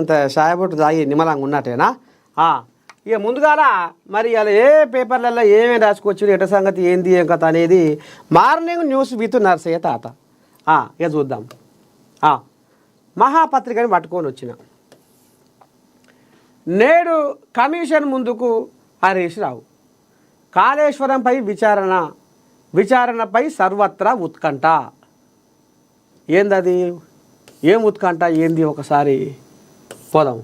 ఇంత షాయబొట్టు తాగి నిమ్మలంగా ఉన్నట్టేనా? ఇక ముందుగాల మరి అలా ఏ పేపర్లలో ఏమేమి రాసుకొచ్చారు, ఎట సంగతి ఏంది ఏం కథ అనేది మార్నింగ్ న్యూస్ విత్ నర్సయ్య తాత. ఇక చూద్దాం. మహాపత్రికని పట్టుకొని వచ్చిన. నేడు కమిషన్ ముందుకు హరీష్ రావు. కాళేశ్వరంపై విచారణపై సర్వత్రా ఉత్కంఠ. ఏందది, ఏం ఉత్కంఠ ఏంది ఒకసారి పోదాం,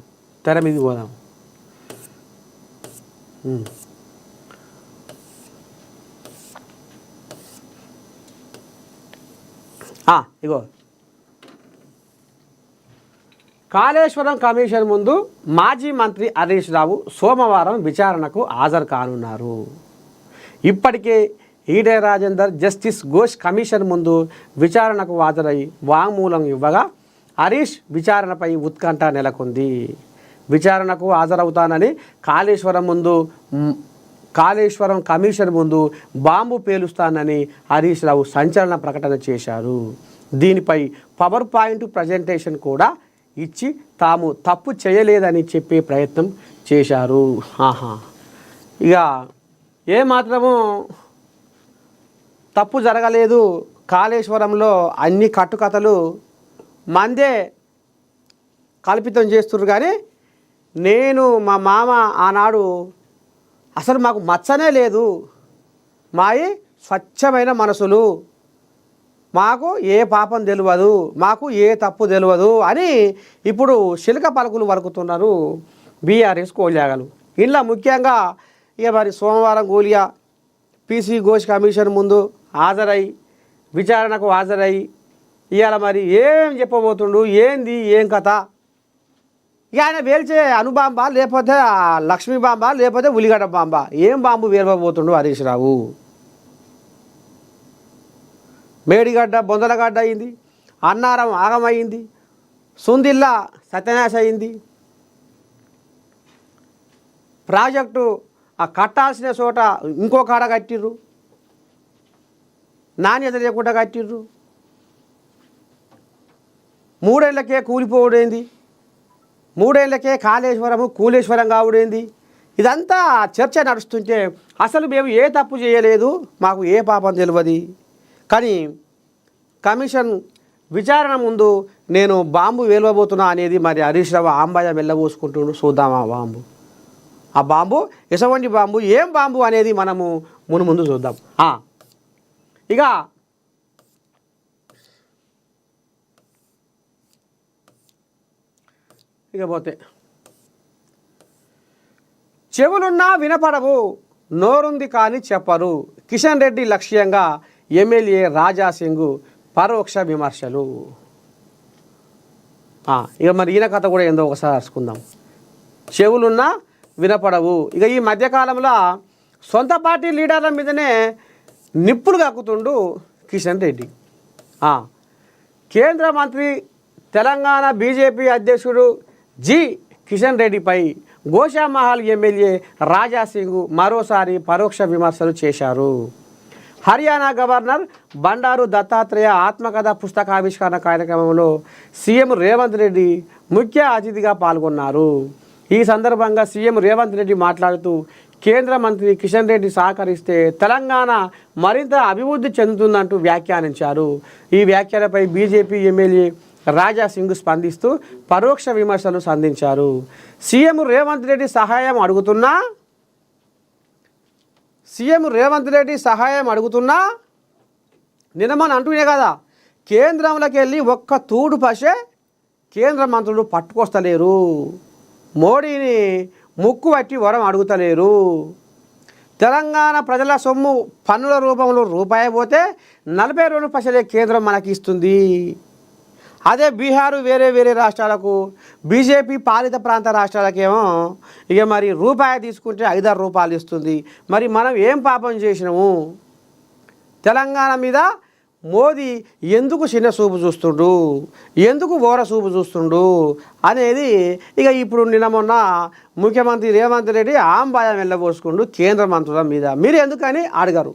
తెర మీద పోదాం. ఇగో కాళేశ్వరం కమిషన్ ముందు మాజీ మంత్రి హరీష్ రావు సోమవారం విచారణకు హాజరు కానున్నారు. ఇప్పటికే ఈడే రాజేందర్, జస్టిస్ ఘోష్ కమిషన్ ముందు విచారణకు హాజరై వాంగ్మూలం ఇవ్వగా హరీష్ విచారణపై ఉత్కంఠ నెలకొంది. విచారణకు హాజరవుతానని కాళేశ్వరం కమిషన్ ముందు బాంబు పేలుస్తానని హరీష్ రావు సంచలన ప్రకటన చేశారు. దీనిపై పవర్ పాయింట్ ప్రజెంటేషన్ కూడా ఇచ్చి తాము తప్పు చేయలేదని చెప్పే ప్రయత్నం చేశారు. ఇక ఏమాత్రము తప్పు జరగలేదు, కాళేశ్వరంలో అన్ని కట్టుకథలు మందే కల్పితం చేస్తున్నారు. కానీ నేను మా మామ ఆనాడు అసలు మాకు మచ్చనే లేదు, మాయి స్వచ్ఛమైన మనసులు, మాకు ఏ పాపం తెలియదు, మాకు ఏ తప్పు తెలియదు అని ఇప్పుడు శిలక పలుకులు వరుకుతున్నారు బీఆర్ఎస్ కోలియాగలు. ఇలా ముఖ్యంగా ఇక మరి సోమవారం గోలియా పీసీ ఘోష్ కమిషన్ ముందు విచారణకు హాజరై ఇవాళ మరి ఏం చెప్పబోతుండు, ఏంది ఏం కథ, ఇక ఆయన వేల్చే అనుబాంబ లేకపోతే లక్ష్మీ బాంబ లేకపోతే ఉల్లిగడ్డ బాంబ, ఏం బాంబు వేలబోతుండు హరీష్ రావు. మేడిగడ్డ బొందలగడ్డ అయింది, అన్నారం ఆగమయ్యింది, సుందిల్లా సత్యనాశ అయింది, ప్రాజెక్టు కట్టాల్సిన చోట ఇంకో కాడ కట్టిర్రు, నాణ్యత లేకుండా కట్టిర్రు, 3 ఏళ్ళకే కూలిపోవడేంది, 3 ఏళ్ళకే కూలేశ్వరం కావడేంది, ఇదంతా చర్చ నడుస్తుంటే అసలు మేము ఏ తప్పు చేయలేదు, మాకు ఏ పాపం తెలియదు, కానీ కమిషన్ విచారణ ముందు నేను బాంబు వేలవబోతున్నా అనేది మరి హరీష్ రావు ఆంబాయ వెళ్ళబోసుకుంటుండు. చూద్దామా బాంబు, ఆ బాంబు ఎటువంటి బాంబు, ఏం బాంబు అనేది మనము ముందు చూద్దాం. ఇకపోతే చెవులున్నా వినపడవు, నోరుంది కానీ చెప్పరు, కిషన్ రెడ్డి లక్ష్యంగా ఎమ్మెల్యే రాజా సింగ్ పరోక్ష విమర్శలు. ఇక మరి ఈయన కథ కూడా ఏందో ఒకసారి అరుచుకుందాం. చెవులున్నా వినపడవు. ఇక ఈ మధ్యకాలంలో సొంత పార్టీ లీడర్ల మీదనే నిప్పులు కక్కుతుండు కిషన్ రెడ్డి. కేంద్ర మంత్రి తెలంగాణ బీజేపీ అధ్యక్షుడు కిషన్ రెడ్డిపై గోషామహల్ ఎమ్మెల్యే రాజా సింగ్ మరోసారి పరోక్ష విమర్శలు చేశారు. హర్యానా గవర్నర్ బండారు దత్తాత్రేయ ఆత్మకథ పుస్తకావిష్కరణ కార్యక్రమంలో సీఎం రేవంత్ రెడ్డి ముఖ్య అతిథిగా పాల్గొన్నారు. ఈ సందర్భంగా సీఎం రేవంత్ రెడ్డి మాట్లాడుతూ కేంద్ర మంత్రి కిషన్ రెడ్డి సహకరిస్తే తెలంగాణ మరింత అభివృద్ధి చెందుతుందంటూ వ్యాఖ్యానించారు. ఈ వ్యాఖ్యలపై బీజేపీ ఎమ్మెల్యే రాజా సింగ్ స్పందిస్తూ పరోక్ష విమర్శలు సంధించారు. సీఎం రేవంత్ రెడ్డి సహాయం అడుగుతున్నా నిన్నమని అంటూనే కదా, కేంద్రంలోకి వెళ్ళి ఒక్క తూడు పసే కేంద్ర మంత్రులు పట్టుకొస్తలేరు, మోడీని ముక్కు పట్టి వరం అడుగుతలేరు, తెలంగాణ ప్రజల సొమ్ము పన్నుల రూపంలో రూపాయి పోతే 42 పైసలే కేంద్రం మనకి ఇస్తుంది. అదే బీహారు వేరే రాష్ట్రాలకు, బీజేపీ పాలిత ప్రాంత రాష్ట్రాలకేమో ఇక మరి రూపాయి తీసుకుంటే 5-6 రూపాయలు ఇస్తుంది. మరి మనం ఏం పాపం చేసినాము? తెలంగాణ మీద మోదీ ఎందుకు చిన్న చూపు చూస్తుండు, ఎందుకు ఓర చూపు చూస్తుండు అనేది ఇక ఇప్పుడు మొన్న ముఖ్యమంత్రి రేవంత్ రెడ్డి ఆంబాయం వెళ్ళబోసుకుండు కేంద్ర మంత్రుల మీద. మీరు ఎందుకని అడగరు,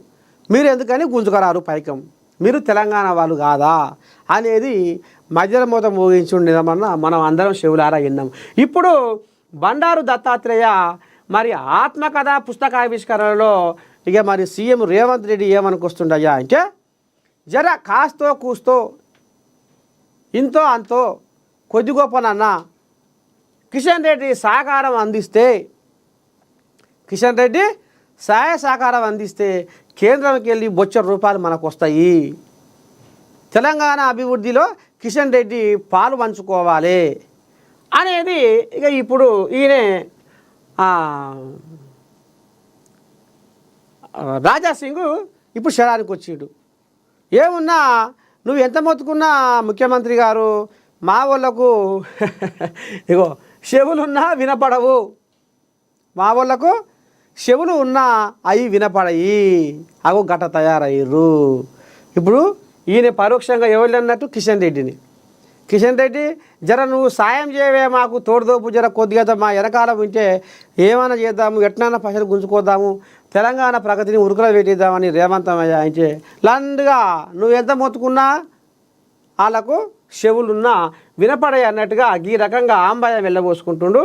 మీరు ఎందుకని గుంజుకరారు పైకం, మీరు తెలంగాణ వాళ్ళు కాదా అనేది మధ్యలో మూత మోగించుండేదమన్నా మనం అందరం చెవులారా విన్నాం. ఇప్పుడు బండారు దత్తాత్రేయ మరి ఆత్మకథ పుస్తకావిష్కరణలో ఇక మరి సీఎం రేవంత్ రెడ్డి ఏమనుకొస్తుండయ్యా అంటే జర కాస్తో కూస్తో ఇంతో అంతో కొద్ది గొప్పనన్నా కిషన్ రెడ్డి సహకారం అందిస్తే కిషన్ రెడ్డి సహాయ సహకారం అందిస్తే కేంద్రంకి వెళ్ళి బొచ్చర రూపాయలు మనకు వస్తాయి. తెలంగాణ అభివృద్ధిలో కిషన్ రెడ్డి పాలు పంచుకోవాలి అనేది ఇక ఇప్పుడు ఈయన రాజాసింగ్ ఇప్పుడు శరానికి వచ్చిండు. ఏమున్నా నువ్వు ఎంత మొత్తుకున్నా ముఖ్యమంత్రి గారు మా వాళ్ళకు ఇగో చెవులున్నా వినపడవు, మా వాళ్ళకు చెవులు ఉన్నా అవి వినపడయి, అగో గట్ట తయారయ్యారు. ఇప్పుడు ఈయన పరోక్షంగా ఎవరు అన్నట్టు కిషన్ రెడ్డిని. కిషన్ రెడ్డి జర నువ్వు సాయం చేయవే, మాకు తోడుదోపు జర కొద్దిగా మా వెనకాల ఉంటే ఏమైనా చేద్దాము, ఎట్లన్నా పైసలు గుంజుకోద్దాము, తెలంగాణ ప్రగతిని ఉరుకులో పెట్టిద్దామని రేవంతమయ్య అంటే లండ్గా నువ్వు ఎంత మొత్తుకున్నా వాళ్ళకు చెవులున్నా వినపడాయి అన్నట్టుగా ఈ రకంగా ఆంబాయ వెళ్ళబోసుకుంటుండు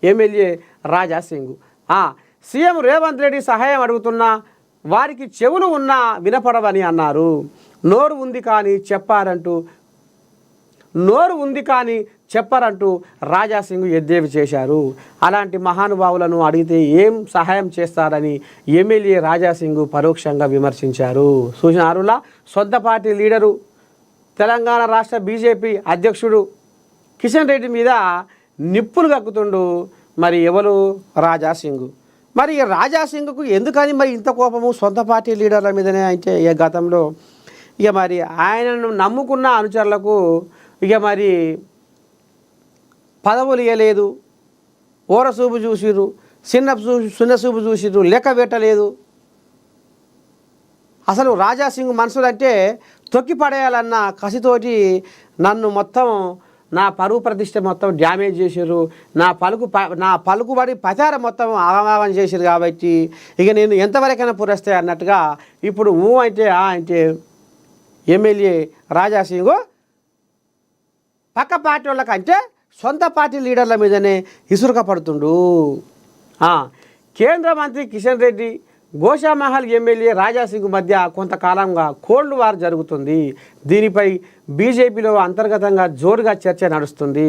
ఎమ్మెల్యే రాజాసింగ్. సీఎం రేవంత్ రెడ్డి సహాయం అడుగుతున్నా వారికి చెవులు ఉన్నా వినపడవని అన్నారు. నోరు ఉంది కానీ చెప్పారంటూ రాజాసింగ్ ఎద్దేవి చేశారు. అలాంటి మహానుభావులను అడిగితే ఏం సహాయం చేస్తారని ఎమ్మెల్యే రాజాసింగ్ పరోక్షంగా విమర్శించారు. సూచనారుల సొంత పార్టీ లీడరు తెలంగాణ రాష్ట్ర బీజేపీ అధ్యక్షుడు కిషన్ రెడ్డి మీద నిప్పులు కక్కుతుండు మరి ఎవరు రాజాసింగ్. మరి రాజాసింగ్కు ఎందుకని మరి ఇంత కోపము సొంత పార్టీ లీడర్ల మీదనే అంటే ఇక గతంలో ఇక మరి ఆయనను నమ్ముకున్న అనుచరులకు ఇక మరి పదవులు ఇవ్వలేదు, ఓరసూపు చూసిర్రు, చిన్నసూపు చూసిర్రు, లెక్క పెట్టలేదు. అసలు రాజాసింగ్ మనుషులు అంటే తొక్కి పడేయాలన్న కసితోటి నన్ను మొత్తం నా పరువు ప్రతిష్ట మొత్తం డ్యామేజ్ చేశారు, నా పలుకుబడి ప్రచారం మొత్తం ఆగమాగం చేశారు. కాబట్టి ఇక నేను ఎంతవరకైనా పురస్తే అన్నట్టుగా ఇప్పుడు అంటే ఎమ్మెల్యే రాజాసింగ్ పక్క పార్టీ వాళ్ళకంటే సొంత పార్టీ లీడర్ల మీదనే ఇసురుక పడుతుండు. కేంద్ర మంత్రి కిషన్ రెడ్డి గోషామహల్ ఎమ్మెల్యే రాజాసింగ్ మధ్య కొంతకాలంగా కోల్డ్ వార్ జరుగుతుంది. దీనిపై బీజేపీలో అంతర్గతంగా జోరుగా చర్చ నడుస్తుంది.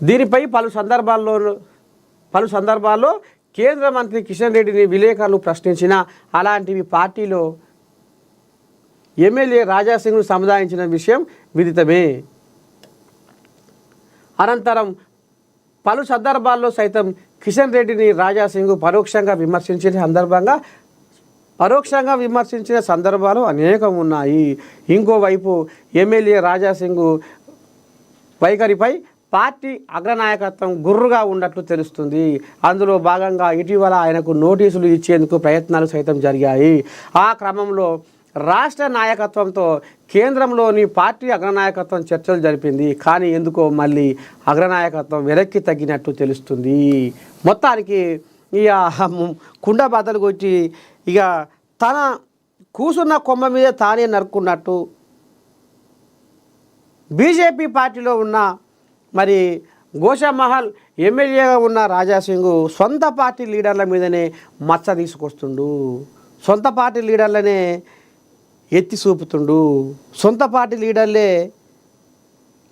దీనిపై పలు సందర్భాల్లో కేంద్ర మంత్రి కిషన్ రెడ్డిని విలేకరులు ప్రశ్నించిన అలాంటివి పార్టీలో ఎమ్మెల్యే రాజాసింగ్ను సముదాయించిన విషయం విదితమే. అనంతరం పలు సందర్భాల్లో సైతం కిషన్ రెడ్డిని రాజాసింగ్ పరోక్షంగా విమర్శించిన సందర్భాలు అనేకం ఉన్నాయి. ఇంకోవైపు ఎమ్మెల్యే రాజాసింగ్ వైఖరిపై పార్టీ అగ్రనాయకత్వం గుర్రుగా ఉన్నట్లు తెలుస్తుంది. అందులో భాగంగా ఇటీవల ఆయనకు నోటీసులు ఇచ్చేందుకు ప్రయత్నాలు సైతం జరిగాయి. ఆ క్రమంలో రాష్ట్ర నాయకత్వంతో కేంద్రంలోని పార్టీ అగ్రనాయకత్వం చర్చలు జరిపింది. కానీ ఎందుకో మళ్ళీ అగ్రనాయకత్వం వెనక్కి తగ్గినట్టు తెలుస్తుంది. మొత్తానికి ఇక కుండ బద్దలు కొట్టి ఇక తన కూసున్న కొమ్మ మీద తానే నరుక్కున్నట్టు బీజేపీ పార్టీలో ఉన్న మరి గోషామహల్ ఎమ్మెల్యేగా ఉన్న రాజాసింగ్ సొంత పార్టీ లీడర్ల మీదనే మచ్చ తీసుకొస్తుండు, సొంత పార్టీ లీడర్లనే ఎత్తి చూపుతుండు. సొంత పార్టీ లీడర్లే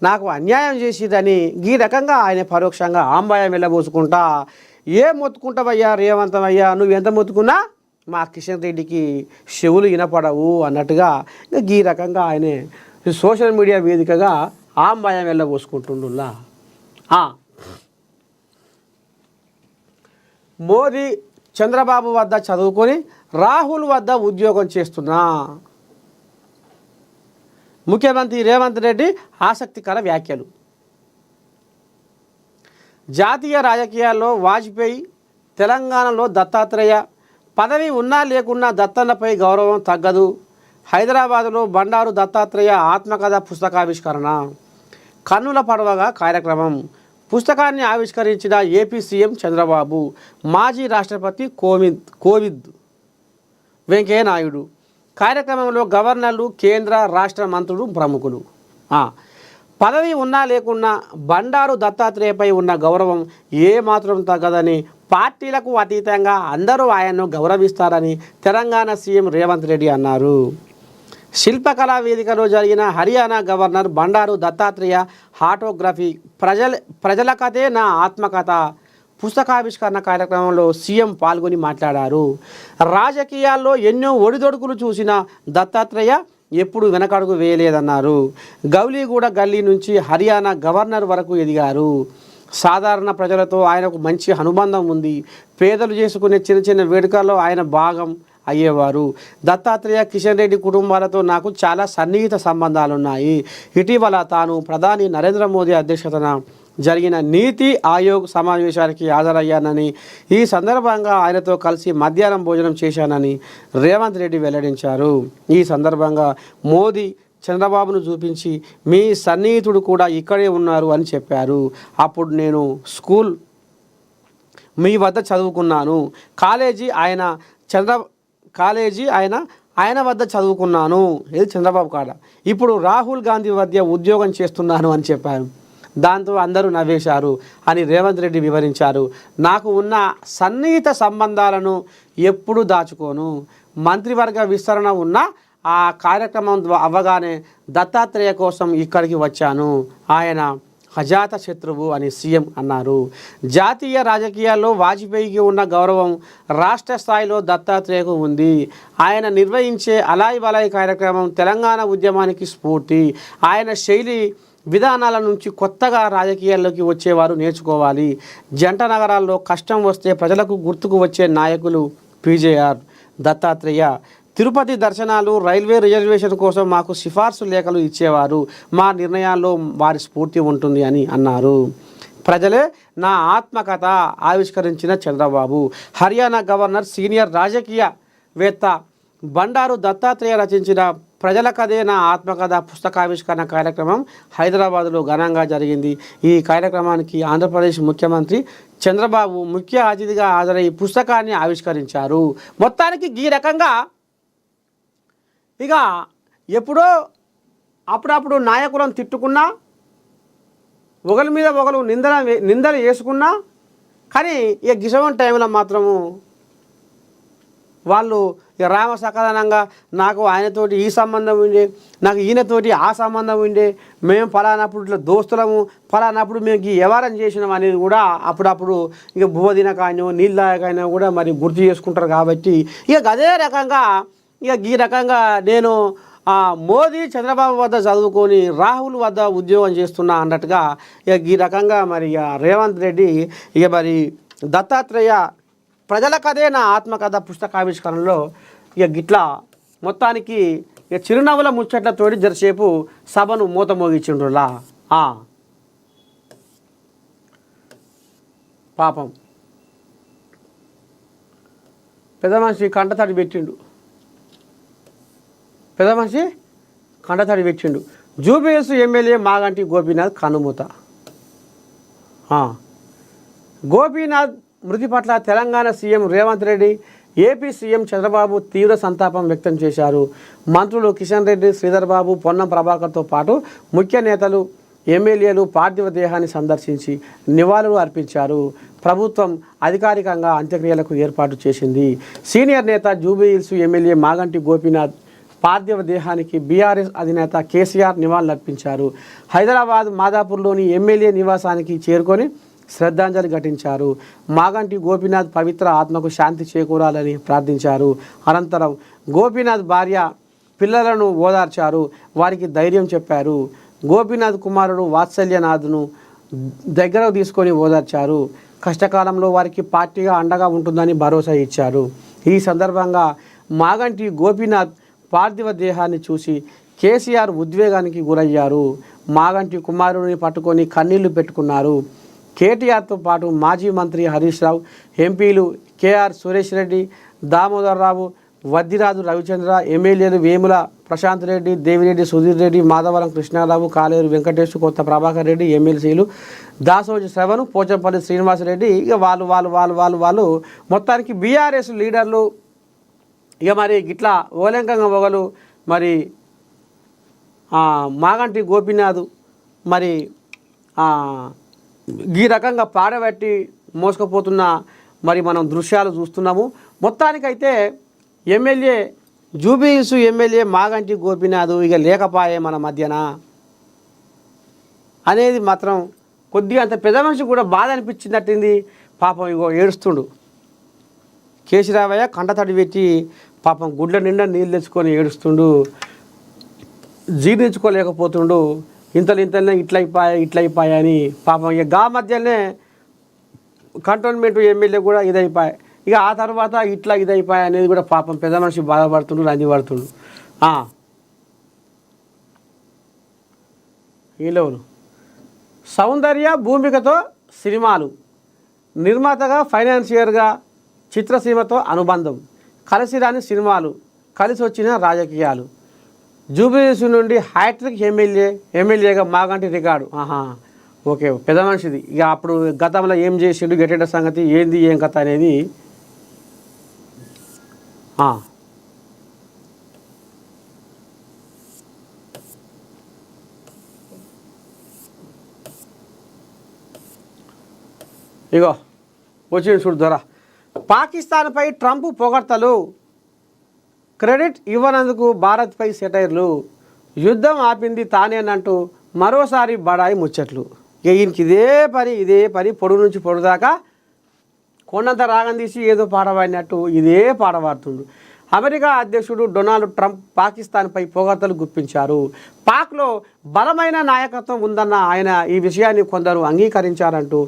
నాకు అన్యాయం చేసిదని ఈ రకంగా ఆయన పరోక్షంగా ఆంబాయం వెళ్ళబోసుకుంటా ఏం మొత్తుకుంటావయ్యా రేవంతమయ్యా, నువ్వు ఎంత మొత్తుకున్నా మా కిషన్ రెడ్డికి చెవులు వినపడవు అన్నట్టుగా ఈ రకంగా ఆయన సోషల్ మీడియా వేదికగా ఆంబాయం వెళ్ళబోసుకుంటుండులా. మోదీ చంద్రబాబు వద్ద చదువుకొని రాహుల్ వద్ద ఉద్యోగం చేస్తున్నా ముఖ్యమంత్రి రేవంత్ రెడ్డి ఆసక్తికర వ్యాఖ్యలు. జాతీయ రాజకీయాల్లో వాజ్పేయి, తెలంగాణలో దత్తాత్రేయ, పదవి ఉన్నా లేకున్నా దత్తన్నపై గౌరవం తగ్గదు. హైదరాబాదులో బండారు దత్తాత్రేయ ఆత్మకథ పుస్తకావిష్కరణ, కన్నుల పడవగా కార్యక్రమం. పుస్తకాన్ని ఆవిష్కరించిన ఏపీ సీఎం చంద్రబాబు, మాజీ రాష్ట్రపతి కోవింద్ వెంకయ్యనాయుడు. కార్యక్రమంలో గవర్నర్లు, కేంద్ర రాష్ట్ర మంత్రులు ప్రముఖులు. పదవి ఉన్నా లేకున్నా బండారు దత్తాత్రేయపై ఉన్న గౌరవం ఏమాత్రం తగ్గదని, పార్టీలకు అతీతంగా అందరూ ఆయన్ను గౌరవిస్తారని తెలంగాణ సీఎం రేవంత్ రెడ్డి అన్నారు. శిల్పకళా వేదికలో జరిగిన హర్యానా గవర్నర్ బండారు దత్తాత్రేయ ఆటోగ్రఫీ ప్రజల కథే నా ఆత్మకథ పుస్తకావిష్కరణ కార్యక్రమంలో సీఎం పాల్గొని మాట్లాడారు. రాజకీయాల్లో ఎన్నో ఒడిదొడుకులు చూసిన దత్తాత్రేయ ఎప్పుడు వెనకడుగు వేయలేదన్నారు. గౌలీగూడ గల్లీ నుంచి హర్యానా గవర్నర్ వరకు ఎదిగారు. సాధారణ ప్రజలతో ఆయనకు మంచి అనుబంధం ఉంది. పేదలు చేసుకునే చిన్న చిన్న వేడుకల్లో ఆయన భాగం అయ్యేవారు. దత్తాత్రేయ, కిషన్ రెడ్డి కుటుంబాలతో నాకు చాలా సన్నిహిత సంబంధాలున్నాయి. ఇటీవల తాను ప్రధాని నరేంద్ర మోదీ అధ్యక్షతన జరిగిన నీతి ఆయోగ్ సమావేశానికి హాజరయ్యానని, ఈ సందర్భంగా ఆయనతో కలిసి మధ్యాహ్నం భోజనం చేశానని రేవంత్ రెడ్డి వెల్లడించారు. ఈ సందర్భంగా మోదీ చంద్రబాబును చూపించి మీ సన్నిహితుడు కూడా ఇక్కడే ఉన్నారు అని చెప్పారు. అప్పుడు నేను స్కూల్ మీ వద్ద చదువుకున్నాను, కాలేజీ ఆయన వద్ద చదువుకున్నాను, ఇది చంద్రబాబు కాడ. ఇప్పుడు రాహుల్ గాంధీ వద్ద ఉద్యోగం చేస్తున్నాను అని చెప్పారు. దాంతో అందరూ నవ్వేశారు అని రేవంత్ రెడ్డి వివరించారు. నాకు ఉన్న సన్నిహిత సంబంధాలను ఎప్పుడూ దాచుకోను. మంత్రివర్గ విస్తరణ ఉన్న ఆ కార్యక్రమం అవ్వగానే దత్తాత్రేయ కోసం ఇక్కడికి వచ్చాను. ఆయన అజాత శత్రువు అని సీఎం అన్నారు. జాతీయ రాజకీయాల్లో వాజ్పేయికి ఉన్న గౌరవం రాష్ట్ర స్థాయిలో దత్తాత్రేయకు ఉంది. ఆయన నిర్వహించే అలాయ్ వలాయ్ కార్యక్రమం తెలంగాణ ఉద్యమానికి స్ఫూర్తి. ఆయన శైలి విధానాల నుంచి కొత్తగా రాజకీయాల్లోకి వచ్చేవారు నేర్చుకోవాలి. జంట నగరాల్లో కష్టం వస్తే ప్రజలకు గుర్తుకు వచ్చే నాయకులు పీజేఆర్, దత్తాత్రేయ. తిరుపతి దర్శనాలు, రైల్వే రిజర్వేషన్ కోసం మాకు సిఫార్సు లేఖలు ఇచ్చేవారు. మా నిర్ణయాల్లో వారి స్ఫూర్తి ఉంటుంది అని అన్నారు. ప్రజలే నా ఆత్మకథ ఆవిష్కరించిన చంద్రబాబు. హర్యానా గవర్నర్, సీనియర్ రాజకీయవేత్త బండారు దత్తాత్రేయ రచించిన ప్రజల కథే నా ఆత్మకథ పుస్తకావిష్కరణ కార్యక్రమం హైదరాబాదులో ఘనంగా జరిగింది. ఈ కార్యక్రమానికి ఆంధ్రప్రదేశ్ ముఖ్యమంత్రి చంద్రబాబు ముఖ్య అతిథిగా హాజరై పుస్తకాన్ని ఆవిష్కరించారు. మొత్తానికి ఈ రకంగా ఇక ఎప్పుడో అప్పుడప్పుడు నాయకులను తిట్టుకున్నా, ఒకరి మీద ఒకరు నిందలు వేసుకున్నా, కానీ ఇక గిసవం టైంలో మాత్రము వాళ్ళు ఇక రామ సకదనంగా నాకు ఆయనతోటి ఈ సంబంధం ఉండే, నాకు ఈయనతోటి ఆ సంబంధం ఉండే, మేము ఫలానప్పుడు ఇట్లా దోస్తులము, ఫలానప్పుడు మేము ఈ వ్యవహారం చేసినాం అనేది కూడా అప్పుడప్పుడు ఇక భూదినకాయనో నీళ్ళకాయనో కూడా మరి గుర్తు చేసుకుంటారు. కాబట్టి ఇక అదే రకంగా ఇక ఈ రకంగా నేను మోదీ చంద్రబాబు వద్ద చదువుకొని రాహుల్ వద్ద ఉద్యోగం చేస్తున్నా అన్నట్టుగా ఇక ఈ రకంగా మరి ఇక రేవంత్ రెడ్డి ఇక మరి దత్తాత్రేయ ప్రజల కథే నా ఆత్మకథ పుస్తకావిష్కరణలో ఇక గిట్లా మొత్తానికి ఇక చిరునవ్వుల ముచ్చట్లతోటి జరసేపు సభను మూత మోగించిండ్రులా. పాపం పెద్ద మనిషి కంటతడి పెట్టిండు. జూబిలీహిల్స్ ఎమ్మెల్యే మాగంటి గోపీనాథ్ కనుమూత. గోపీనాథ్ మృతి పట్ల Telangana CM Revanth Reddy, AP CM Chandrababu తీవ్ర సంతాపం వ్యక్తం చేశారు. మంత్రులు కిషన్ రెడ్డి, శ్రీధర్ బాబు, పొన్నం ప్రభాకర్తో పాటు ముఖ్య నేతలు, ఎమ్మెల్యేలు పార్థివ దేహాన్ని సందర్శించి నివాళులు అర్పించారు. ప్రభుత్వం అధికారికంగా అంత్యక్రియలకు ఏర్పాటు చేసింది. సీనియర్ నేత జూబిలీహిల్స్ ఎమ్మెల్యే మాగంటి గోపీనాథ్ పార్థివ దేహానికి బీఆర్ఎస్ అధినేత కేసీఆర్ నివాళులర్పించారు. హైదరాబాద్ మాదాపూర్లోని ఎమ్మెల్యే నివాసానికి చేరుకొని శ్రద్ధాంజలి ఘటించారు. మాగంటి గోపీనాథ్ పవిత్ర ఆత్మకు శాంతి చేకూరాలని ప్రార్థించారు. అనంతరం గోపీనాథ్ భార్య, పిల్లలను ఓదార్చారు, వారికి ధైర్యం చెప్పారు. గోపీనాథ్ కుమారుడు వాత్సల్యనాథ్ను దగ్గరకు తీసుకొని ఓదార్చారు. కష్టకాలంలో వారికి పార్టీగా అండగా ఉంటుందని భరోసా ఇచ్చారు. ఈ సందర్భంగా మాగంటి గోపీనాథ్ పార్థివ దేహాన్ని చూసి కేసీఆర్ ఉద్వేగానికి గురయ్యారు. మాగంటి కుమారుడిని పట్టుకొని కన్నీళ్లు పెట్టుకున్నారు. కేటీఆర్తో పాటు మాజీ మంత్రి హరీష్ రావు, ఎంపీలు కేఆర్ సురేష్ రెడ్డి, దామోదర్ రావు, వద్దిరాజు రవిచంద్ర, ఎమ్మెల్యేలు వేముల ప్రశాంత్ రెడ్డి, దేవిరెడ్డి సుధీర్ రెడ్డి, మాధవరం కృష్ణారావు, కాలేరు వెంకటేష్, కొత్త ప్రభాకర్ రెడ్డి, ఎమ్మెల్సీలు దాసోజు శ్రవణ్, పోచంపల్లి శ్రీనివాసరెడ్డి, ఇక వాళ్ళు మొత్తానికి బీఆర్ఎస్ లీడర్లు ఇక మరి గిట్లా ఓలంకంగా ఒకరు మరి మాగంటి గోపీనాథ్ మరి ఈ రకంగా పాడబట్టి మోసుకుపోతున్న మరి మనం దృశ్యాలు చూస్తున్నాము. మొత్తానికైతే ఎమ్మెల్యే జూబిలీహిల్స్ ఎమ్మెల్యే మాగంటి గోపీనాథ్ ఇక లేకపాయే మన మధ్యన అనేది మాత్రం కొద్దిగా అంత పెద్ద మనిషి కూడా బాధ అనిపించినట్టుంది. పాపం ఇగో ఏడుస్తుండు కేసీరావయ్య, కంటతడి పెట్టి పాపం గుడ్ల నిండా నీళ్ళు తెచ్చుకొని ఏడుస్తుండు, జీర్ణించుకోలేకపోతుండు. ఇంతలనే ఇట్లయిపోయా అని పాపం ఇక గా మధ్యనే కంటోన్మెంట్ ఎమ్మెల్యే కూడా ఇదైపోయాయి. ఇక ఆ తర్వాత ఇదైపోయా అనేది కూడా పాపం పెద్ద మనిషి బాధపడుతుండు, రంది పడుతుండు. ఈలోను సౌందర్య భూమికతో సినిమాలు, నిర్మాతగా ఫైనాన్షియర్గా చిత్రసీమతో అనుబంధం, కలిసి రాని సినిమాలు, కలిసి వచ్చిన రాజకీయాలు, జూబిలీహిల్స్ నుండి హ్యాట్రిక్ ఎమ్మెల్యేగా మాగంటి రికార్డు. ఓకే, పెద్ద మనిషిది. ఇక అప్పుడు గతంలో ఏం చేసిండు, గెటెడ సంగతి ఏంది, ఏం కథ అనేది ఇగో వచ్చింది చూడు ధర. పాకిస్తాన్పై ట్రంప్ పొగడ్తలు, క్రెడిట్ ఇవ్వనందుకు భారత్పై సెటైర్లు, యుద్ధం ఆపింది తానేనంటూ మరోసారి బడాయి ముచ్చట్లు. ఈయనకి ఇదే పని పొడుగు నుంచి పొడుదాకా కొండంత రాగం తీసి ఏదో పాట పాడినట్టు ఇదే పాట పాడుతుండు. అమెరికా అధ్యక్షుడు డొనాల్డ్ ట్రంప్ పాకిస్తాన్పై పొగడ్తలు గుప్పించారు. పాక్లో బలమైన నాయకత్వం ఉందన్న ఆయన ఈ విషయాన్ని కొందరు అంగీకరించారంటూ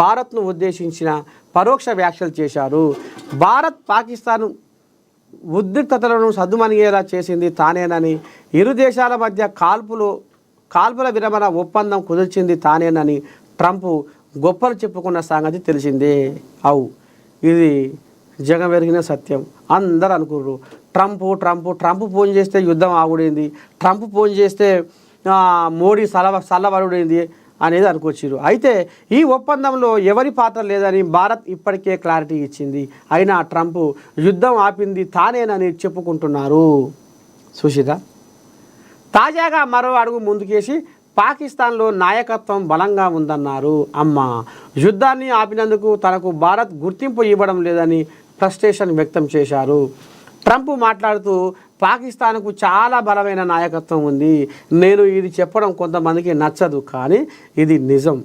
భారత్ను ఉద్దేశించిన పరోక్ష వ్యాఖ్యలు చేశారు. భారత్ పాకిస్తాన్ ఉద్రిక్తతలను సద్దుమణిగేలా చేసింది తానేనని, ఇరు దేశాల మధ్య కాల్పుల విరమణ ఒప్పందం కుదిర్చింది తానేనని ట్రంప్ గొప్పలు చెప్పుకున్న సంగతి తెలిసిందే. ఇది జగమెరిగిన సత్యం. అందరూ అనుకుర్రు ట్రంప్ ఫోన్ చేస్తే యుద్ధం ఆగుడైంది, ట్రంప్ ఫోన్ చేస్తే మోడీ సల్లబరుడైంది అనేది అనుకొచ్చారు. అయితే ఈ ఒప్పందంలో ఎవరి పాత్ర లేదని భారత్ ఇప్పటికే క్లారిటీ ఇచ్చింది. అయినా ట్రంప్ యుద్ధం ఆపింది తానేనని చెప్పుకుంటున్నారు. సుశీత తాజాగా మరో అడుగు ముందుకేసి పాకిస్తాన్లో నాయకత్వం బలంగా ఉందన్నారు. యుద్ధాన్ని ఆపినందుకు తనకు భారత్ గుర్తింపు ఇవ్వడం లేదని ఫ్రస్ట్రేషన్ వ్యక్తం చేశారు. ట్రంప్ మాట్లాడుతూ పాకిస్తాన్కు చాలా బలమైన నాయకత్వం ఉంది, నేను ఇది చెప్పడం కొంతమందికి నచ్చదు, కానీ ఇది నిజం.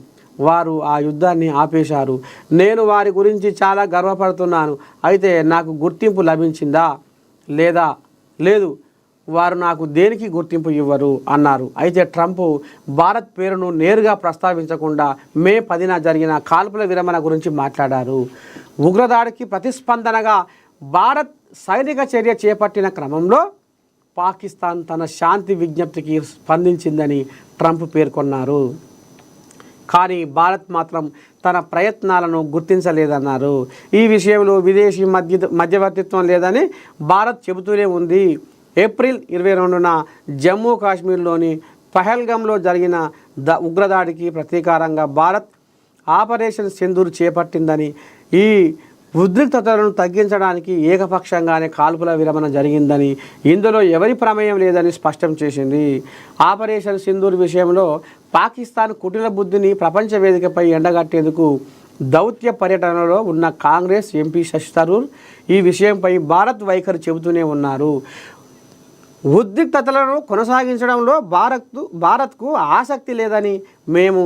వారు ఆ యుద్ధాన్ని ఆపేశారు. నేను వారి గురించి చాలా గర్వపడుతున్నాను. అయితే నాకు గుర్తింపు లభించిందా లేదు, వారు నాకు దేనికి గుర్తింపు ఇవ్వరు అన్నారు. అయితే ట్రంప్ భారత్ పేరును నేరుగా ప్రస్తావించకుండా మే 10న జరిగిన కాల్పుల విరమణ గురించి మాట్లాడారు. ఉగ్రదాడికి ప్రతిస్పందనగా భారత్ సైనిక చర్య చేపట్టిన క్రమంలో పాకిస్తాన్ తన శాంతి విజ్ఞప్తికి స్పందించిందని ట్రంప్ పేర్కొన్నారు. కానీ భారత్ మాత్రం తన ప్రయత్నాలను గుర్తించలేదన్నారు. ఈ విషయంలో విదేశీ మధ్యవర్తిత్వం లేదని భారత్ చెబుతూనే ఉంది. ఏప్రిల్ 22న జమ్మూ కాశ్మీర్లోని పహల్గామ్లో జరిగిన ఉగ్రదాడికి ప్రతీకారంగా భారత్ ఆపరేషన్ సింధూర్ చేపట్టిందని, ఈ ఉద్రిక్తతలను తగ్గించడానికి ఏకపక్షంగానే కాల్పుల విరమణ జరిగిందని, ఇందులో ఎవరి ప్రమేయం లేదని స్పష్టం చేసింది. ఆపరేషన్ సింధూర్ విషయంలో పాకిస్తాన్ కుటిల బుద్ధిని ప్రపంచ వేదికపై ఎండగట్టేందుకు దౌత్య పర్యటనలో ఉన్న కాంగ్రెస్ ఎంపీ శశి థరూర్ ఈ విషయంపై భారత్ వైఖరి చెబుతూనే ఉన్నారు. ఉద్రిక్తతలను కొనసాగించడంలో భారత్కు ఆసక్తి లేదని మేము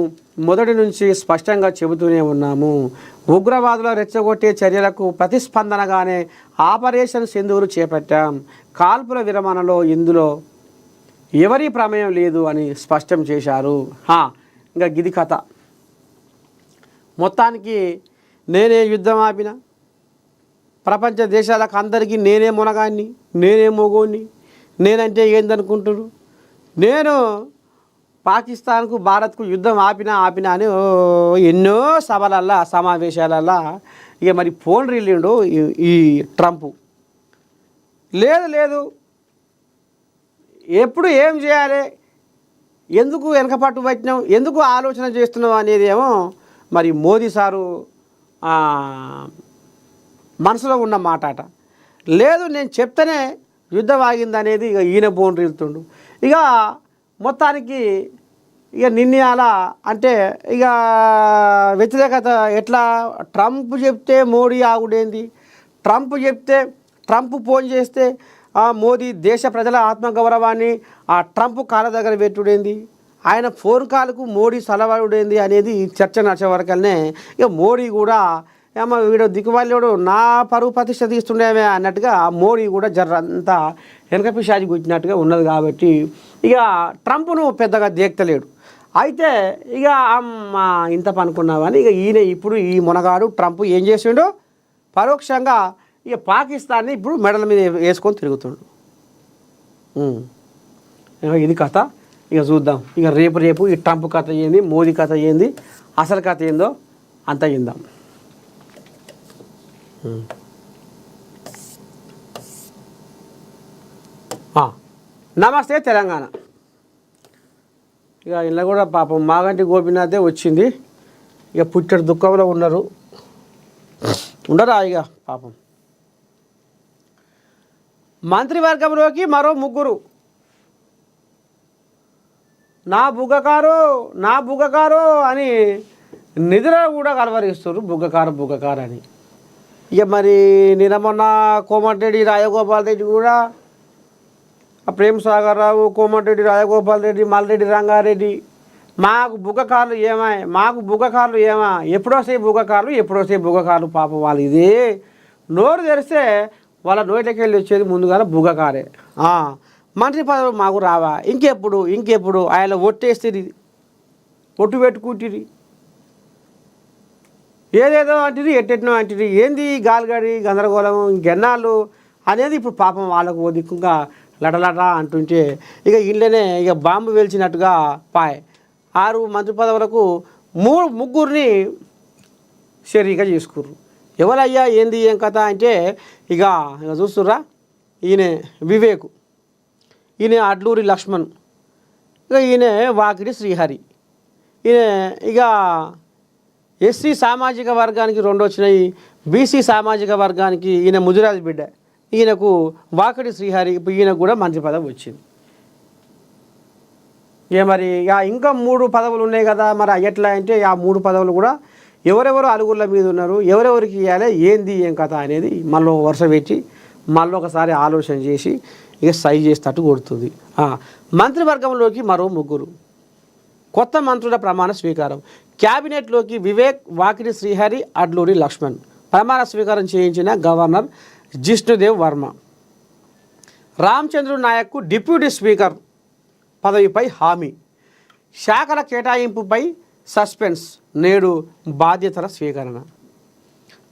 మొదటి నుంచి స్పష్టంగా చెబుతూనే ఉన్నాము. ఉగ్రవాదుల రెచ్చగొట్టే చర్యలకు ప్రతిస్పందనగానే ఆపరేషన్ సింధూర్ చేపట్టాం. కాల్పుల విరమణలో ఇందులో ఎవరి ప్రమేయం లేదు అని స్పష్టం చేశారు. ఇంకా గిది కథ. మొత్తానికి నేనే యుద్ధం ఆపిన, ప్రపంచ దేశాలకు అందరికీ నేనే మునగాన్ని, నేనే మొగోన్ని, నేనంటే ఏందనుకుంటున్నారు, నేను పాకిస్తాన్కు భారత్కు యుద్ధం ఆపినా అని ఎన్నో సభలల్లా సమావేశాలల్లా ఇక మరి ఫోన్ రిలీండు ఈ ట్రంప్. లేదు ఎప్పుడు ఏం చేయాలి, ఎందుకు వెనకపట్టు పట్టినాం, ఎందుకు ఆలోచన చేస్తున్నాం అనేది ఏమో మరి మోదీ సారు మనసులో ఉన్న మాటాట. లేదు నేను చెప్తేనే యుద్ధం ఆగిందనేది ఇక ఈయన బోన్ రీలుతుండు. ఇక మొత్తానికి ఇక నిన్న అలా అంటే ఇక వ్యతిరేకత ఎట్లా ట్రంప్ చెప్తే మోడీ ఆగుడేంది, ట్రంప్ ఫోన్ చేస్తే మోదీ దేశ ప్రజల ఆత్మగౌరవాన్ని ఆ ట్రంప్ కాళ్ళ దగ్గర పెట్టుడేంది, ఆయన ఫోన్ కాల్కు మోడీ సలవాడుడేంది అనేది చర్చ నడిచే వరకనే ఇక మోడీ కూడా ఏమో వీడు దిక్కువాళ్ళోడు నా పరువు ప్రతిష్ట తీస్తుండేమే అన్నట్టుగా మోడీ కూడా జర్రంతా వెనక పిశాచి కూర్చున్నట్టుగా ఉన్నది. కాబట్టి ఇక ట్రంప్ను పెద్దగా దేక్తలేడు. అయితే ఇక ఇంత పనుకున్నామని ఇక ఈయన ఇప్పుడు ఈ మునగాడు ట్రంప్ ఏం చేసిండు, పరోక్షంగా ఇక పాకిస్తాన్ని ఇప్పుడు మెడల మీద వేసుకొని తిరుగుతుండు. ఇది కథ. ఇక చూద్దాం ఇక రేపు ఈ ట్రంప్ కథ ఏంది, మోదీ కథ ఏంది, అసలు కథ ఏందో అంత ఇందాం. నమస్తే తెలంగాణ. ఇక ఇలా కూడా పాపం మాగంటి గోపీనాథే వచ్చింది. ఇక పుట్టెడు దుఃఖంలో ఉండరా ఇక పాపం. మంత్రివర్గంలోకి మరో ముగ్గురు. నా బుగ్గకారు అని నిధుల కూడా కలవరిస్తారు, బుగ్గకారు అని. ఇక మరి నిన్న మొన్న కోమటిరెడ్డి రాజగోపాల్ రెడ్డి కూడా ప్రేమ్ సాగర్ రావు, కోమటిరెడ్డి రాజగోపాల్ రెడ్డి, మల్రెడ్డి రంగారెడ్డి మాకు బుగ్గకార్లు ఏమా ఎప్పుడొస్తాయి బుగ్గకార్లు పాపం వాళ్ళు ఇదే నోరు తెరిస్తే వాళ్ళ నోటికి వెళ్ళి వచ్చేది ముందుగా బుగ్గకారే. మంత్రి పదవులు మాకు రావా, ఇంకెప్పుడు ఆయన ఒట్టు పెట్టుకుంటుంది, ఏదేదో అంటుంది, ఎట్టెట్నో అంటుంది, ఏంది గాలిగాడి గందరగోళం ఇంకెన్నాళ్ళు అనేది ఇప్పుడు పాపం వాళ్ళకు ఓ దిక్కుగా లటలట అంటుంటే ఇక ఇళ్ళనే ఇక బాంబు వేల్చినట్టుగా 6 మంత్రి పదవులకు ముగ్గురిని షరీగా చేసుకుర్రు. ఎవరయ్యా ఏంది ఏం కథ అంటే ఇక చూస్తుర్రా, ఈయన వివేక్, ఈయన అడ్లూరి లక్ష్మణ్, ఇక ఈయన వాకిడి శ్రీహరి, ఈయన ఇక ఎస్సీ సామాజిక వర్గానికి 2 వచ్చినాయి, బీసీ సామాజిక వర్గానికి ఈయన ముదిరాజ్ బిడ్డ, ఈయనకు వాకిడి శ్రీహరి, ఇప్పుడు ఈయనకు కూడా మంత్రి పదవి వచ్చింది. ఇక మరి ఇంకా 3 పదవులు ఉన్నాయి కదా, మరి ఎట్లా అంటే ఆ 3 పదవులు కూడా ఎవరెవరు అలుగుళ్ళ మీద ఉన్నారు, ఎవరెవరికి ఇవ్వాలి, ఏంది ఏం కథ అనేది మళ్ళీ వరుస పెట్టి మళ్ళీ ఒకసారి ఆలోచన చేసి ఇక సై చేసేటట్టు కొడుతుంది. మంత్రివర్గంలోకి మరో ముగ్గురు. కొత్త మంత్రుల ప్రమాణ స్వీకారం. క్యాబినెట్లోకి వివేక్, వాకిడి శ్రీహరి, అడ్లూరి లక్ష్మణ్. ప్రమాణ స్వీకారం చేయించిన గవర్నర్ జిష్ణుదేవ్ వర్మ. రామచంద్ర నాయక్కు డిప్యూటీ స్పీకర్ పదవిపై హామీ. శాఖల కేటాయింపుపై సస్పెన్స్, నేడు బాధ్యతల స్వీకరణ.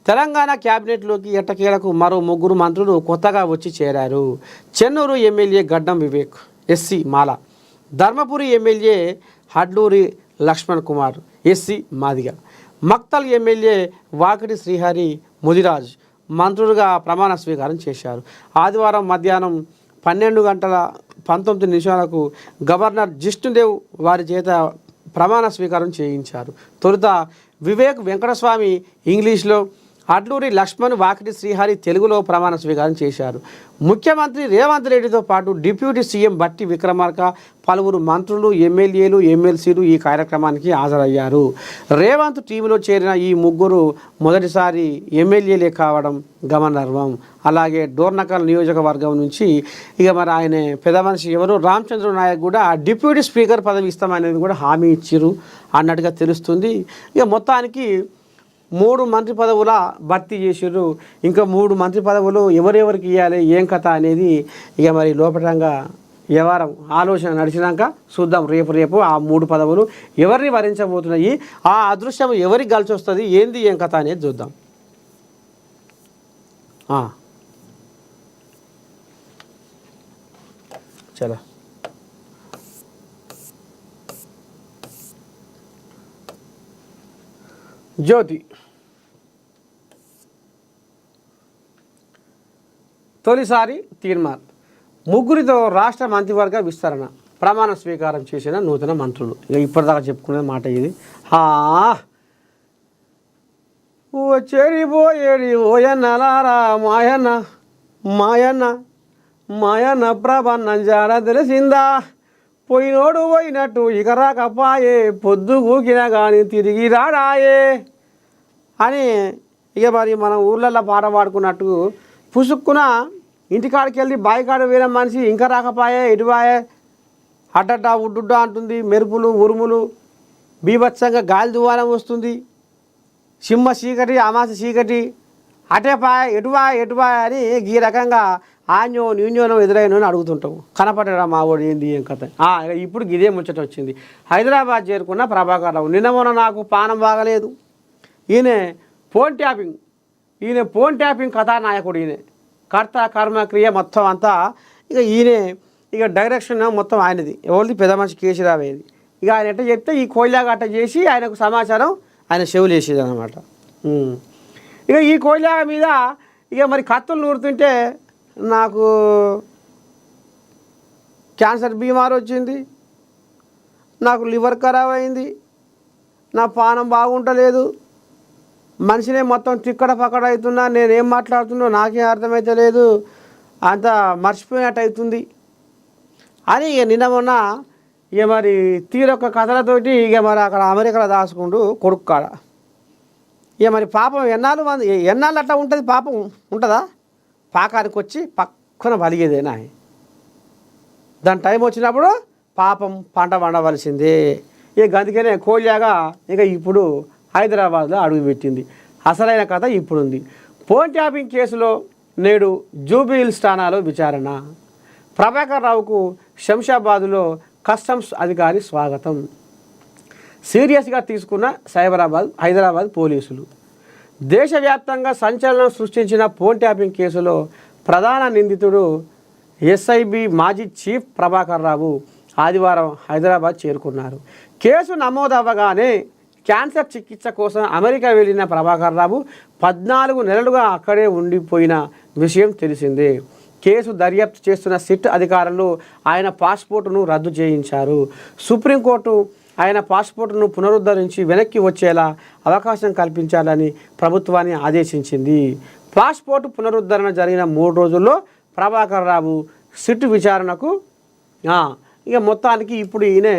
తెలంగాణ క్యాబినెట్లోకి ఎట్టకేలకు మరో 3 మంత్రులు కొత్తగా వచ్చి చేరారు. Chennur MLA Gaddam Vivek, SC Mala. Dharmapuri MLA Adluri Laxman Kumar, SC Madiga. Makthal MLA Vakiti Srihari, Mudiraj మంత్రులుగా ప్రమాణ స్వీకారం చేశారు. ఆదివారం మధ్యాహ్నం 12:19 గవర్నర్ జిష్ణుదేవ్ వారి చేత ప్రమాణ స్వీకారం చేయించారు. తొలుత వివేక్ వెంకటస్వామి ఇంగ్లీష్లో, అడ్లూరి లక్ష్మణ్, వాకిటి శ్రీహరి తెలుగులో ప్రమాణ స్వీకారం చేశారు. ముఖ్యమంత్రి రేవంత్ రెడ్డితో పాటు డిప్యూటీ సీఎం బట్టి విక్రమార్క, పలువురు మంత్రులు, ఎమ్మెల్యేలు, ఎమ్మెల్సీలు ఈ కార్యక్రమానికి హాజరయ్యారు. రేవంత్ టీంలో చేరిన ఈ ముగ్గురు మొదటిసారి ఎమ్మెల్యేలే కావడం గమనార్హం. అలాగే డోర్నకల్ నియోజకవర్గం నుంచి ఇక మరి ఆయన పెద్ద మనిషి ఎవరు రామచంద్ర నాయక్ కూడా డిప్యూటీ స్పీకర్ పదవి ఇస్తామనేది కూడా హామీ ఇచ్చిర్రు అన్నట్టుగా తెలుస్తుంది. ఇక మొత్తానికి 3 మంత్రి పదవుల భర్తీ చేసారు. ఇంకా 3 మంత్రి పదవులు ఎవరెవరికి ఇవ్వాలి ఏం కథ అనేది ఇక మరి లోపటంగా వ్యవహారం ఆలోచన నడిచినాక చూద్దాం. రేపు ఆ 3 పదవులు ఎవరిని వరించబోతున్నాయి, ఆ అదృశ్యం ఎవరికి కలిసి వస్తుంది, ఏంది ఏం కథ అనేది చూద్దాం. చలో జ్యోతి. తొలిసారి తీర్మానం. ముగ్గురితో రాష్ట్ర మంత్రివర్గ విస్తరణ. ప్రమాణ స్వీకారం చేసిన నూతన మంత్రులు. ఇక ఇప్పటిదాకా చెప్పుకునే మాట ఇది. చెరిపోయేది ఓయన్నలారా మాయన్న ప్రభన్న జాడ తెలిసిందా, పోయినోడు పోయినట్టు ఇక రాకపాయే పొద్దు ఊకినా కానీ తిరిగి రాడాయే అని ఇక మరి మనం ఊర్లలో పాట పాడుకున్నట్టు పుసుక్కున ఇంటికాడికి వెళ్ళి బాయికాడ వేరే మనిషి ఇంకా రాకపాయే ఎటుపాయే అడ్డడ్డా ఉడ్డుడ్డా అంటుంది, మెరుపులు ఉరుములు బీభత్సంగా గాలి దువారం వస్తుంది, సింహ చీకటి అమాస చీకటి ఎటుపాయ అని ఈ రకంగా ఆన్యో న్యూన్యోనో ఎదురైన అడుగుతుంటాం. కనపడరా మా వాడు ఏంది ఏం కథ. ఇప్పుడు ఇదే ముచ్చట వచ్చింది. హైదరాబాద్ చేరుకున్న ప్రభాకర్ రావు నిన్న మొన్న నాకు పానం బాగలేదు, ఈయన ఫోన్ ట్యాపింగ్ కథానాయకుడు, ఈయన కర్త కర్మక్రియ మొత్తం అంతా ఇక ఈయనే, ఇక డైరెక్షన్ మొత్తం ఆయనది. ఎవరిది? పెద్ద మనిషి కేసీరావేది. ఇక ఆయన ఎట్ట చెప్తే ఈ కోయిలాగా అట్ట చేసి ఆయనకు సమాచారం ఆయన చెవులు వేసేది అనమాట. ఇక ఈ కోయిలాగ మీద ఇక మరి కత్తులు నూరుతుంటే నాకు క్యాన్సర్ బీమారు వచ్చింది, నాకు లివర్ ఖరాబ్ అయింది, నా పానం బాగుంటలేదు, మనిషినే మొత్తం తిక్కడ పక్కడ అవుతున్నా, నేనేం మాట్లాడుతున్నా నాకేం అర్థమైతే లేదు, అంత మర్చిపోయినట్టు అవుతుంది అని ఇక నిన్న మొన్న ఇక మరి తీరొక్క కథలతోటి ఇక మరి అక్కడ అమెరికాలో దాచుకుంటూ కొడుకు కాడ ఇక మరి పాపం ఎన్నాళ్ళు అట్లా ఉంటుంది, పాపం ఉంటుందా? పాకానికి వచ్చి పక్కన బలిగేదేనా, దాని టైం వచ్చినప్పుడు పాపం పంట పండవలసిందే. ఇక అందుకనే కోల్యాగా ఇక ఇప్పుడు హైదరాబాద్లో అడుగుపెట్టింది. అసలైన కథ ఇప్పుడుంది. ఫోన్ ట్యాపింగ్ కేసులో నేడు జూబ్లీహిల్స్ ఠాణాలో విచారణ. ప్రభాకర్ రావుకు శంషాబాద్లో కస్టమ్స్ అధికారి స్వాగతం. సీరియస్గా తీసుకున్న హైదరాబాద్ పోలీసులు. దేశవ్యాప్తంగా సంచలనం సృష్టించిన ఫోన్ ట్యాపింగ్ కేసులో ప్రధాన నిందితుడు ఎస్ఐబి మాజీ చీఫ్ ప్రభాకర్ రావు ఆదివారం హైదరాబాద్ చేరుకున్నారు. కేసు నమోదవ్వగానే క్యాన్సర్ చికిత్స కోసం అమెరికా వెళ్ళిన ప్రభాకర్ రావు 14 నెలలుగా అక్కడే ఉండిపోయిన విషయం తెలిసిందే. కేసు దర్యాప్తు చేస్తున్న సిట్ అధికారులు ఆయన పాస్పోర్టును రద్దు చేయించారు. సుప్రీంకోర్టు ఆయన పాస్పోర్టును పునరుద్ధరించి వెనక్కి వచ్చేలా అవకాశం కల్పించాలని ప్రభుత్వాన్ని ఆదేశించింది. పాస్పోర్టు పునరుద్ధరణ జరిగిన 3 రోజుల్లో ప్రభాకర్ రావు సిట్ విచారణకు ఇక మొత్తానికి ఇప్పుడు ఈయన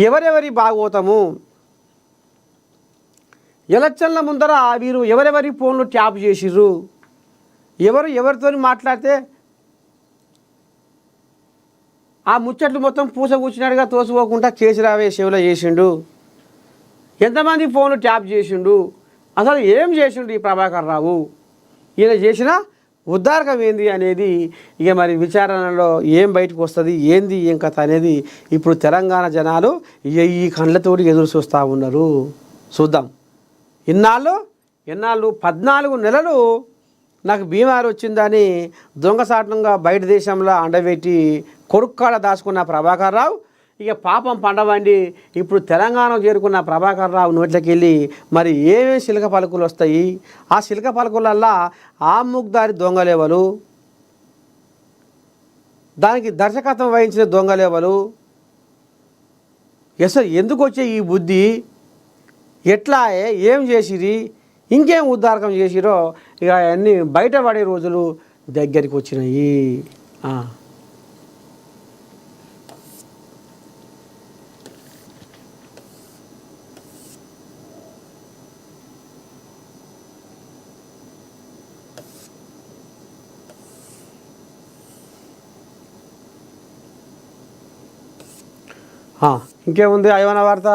ఎవరెవరి భాగోతము, ఎలక్షన్ల ముందర వీరు ఎవరెవరి ఫోన్లు ట్యాప్ చేసిర్రు, ఎవరితో మాట్లాడితే ఆ ముచ్చట్లు మొత్తం పూస కూర్చున్నాడుగా తోసుకోకుండా కేసీరావే సేవలో చేసిండు, ఎంతమంది ఫోన్లు ట్యాప్ చేసిండు, అసలు ఏం చేసిండు ఈ ప్రభాకర్ రావు, ఈయన చేసిన ఉద్దారకం ఏంది అనేది ఇక మరి విచారణలో ఏం బయటకు వస్తుంది, ఏంది ఏం కథ అనేది ఇప్పుడు తెలంగాణ జనాలు ఈ కళ్ళతోటి ఎదురు చూస్తూ ఉన్నారు. చూద్దాం. ఇన్నాళ్ళు 14 నెలలు నాకు బీమారు వచ్చిందని దొంగసాటంగా బయట దేశంలో అండబెట్టి కొడుక్కాడ దాచుకున్న ప్రభాకర్ రావు ఇక పాపం పండవండి ఇప్పుడు తెలంగాణ చేరుకున్న ప్రభాకర్ రావు నోట్లోకి వెళ్ళి మరి ఏమేమి శిల్క పలుకులు వస్తాయి, ఆ శిల్క పలుకులల్లా ఆముగ్దారి దొంగలేవలు, దానికి దర్శకత్వం వహించిన దొంగలేవలు, అసలు ఎందుకు వచ్చే ఈ బుద్ధి, ఎట్లా ఏం చేసిరి, ఇంకేం ఉద్దారకం చేసిరో ఇక అన్నీ బయటపడే రోజులు దగ్గరికి వచ్చినాయి. ఇంకేముంది అయవన వార్త?